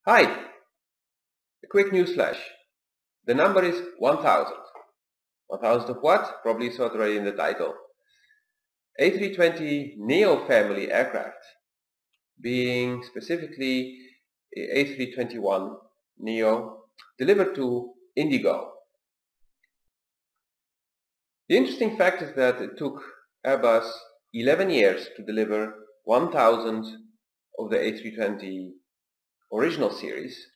Hi! A quick news flash. The number is 1000. 1000 of what? Probably saw it already in the title. A320neo Family aircraft, being specifically A321neo, delivered to Indigo. The interesting fact is that it took Airbus 11 years to deliver 1000 of the A320 original series,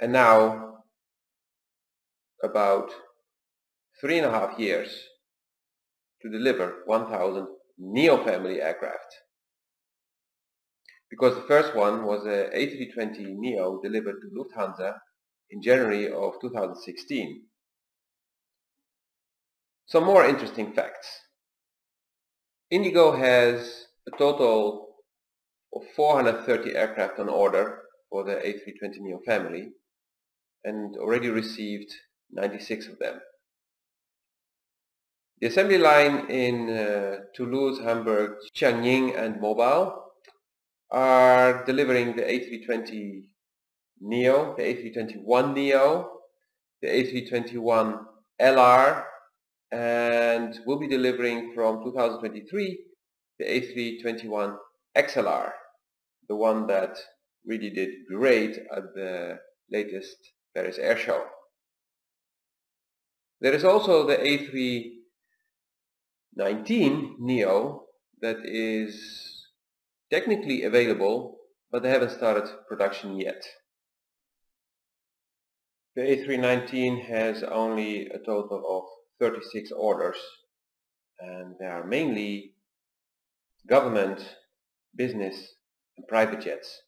and now about 3.5 years to deliver 1000 Neo Family aircraft. Because the first one was a A320neo delivered to Lufthansa in January of 2016. Some more interesting facts. Indigo has a total of 430 aircraft on order for the A320neo family and already received 96 of them. The assembly line in Toulouse, Hamburg, Tianjin and Mobile are delivering the A320neo, the A321neo, the A321LR, and will be delivering from 2023 the A321XLR, the one that really did great at the latest Paris Air Show. There is also the A319neo that is technically available, but they haven't started production yet. The A319 has only a total of 36 orders, and they are mainly government, business and private jets.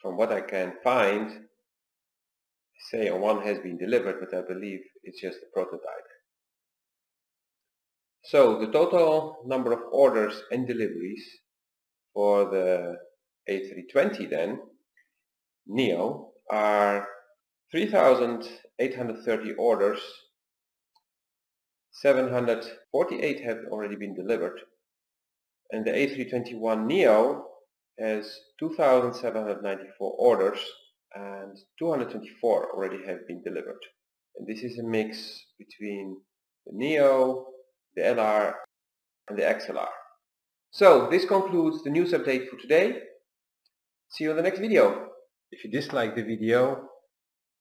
From what I can find, say one has been delivered, but I believe it's just a prototype. So the total number of orders and deliveries for the A320 then, Neo, are 3,830 orders, 748 have already been delivered, and the A321neo has 2,794 orders and 224 already have been delivered. And this is a mix between the Neo, the LR and the XLR. So this concludes the news update for today. See you in the next video. If you disliked the video,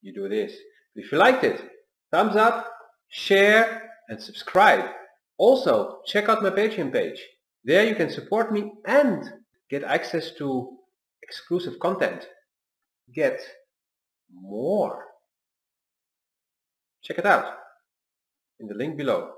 you do this. If you liked it, thumbs up, share and subscribe. Also, check out my Patreon page. There you can support me and get access to exclusive content. Get more. Check it out in the link below.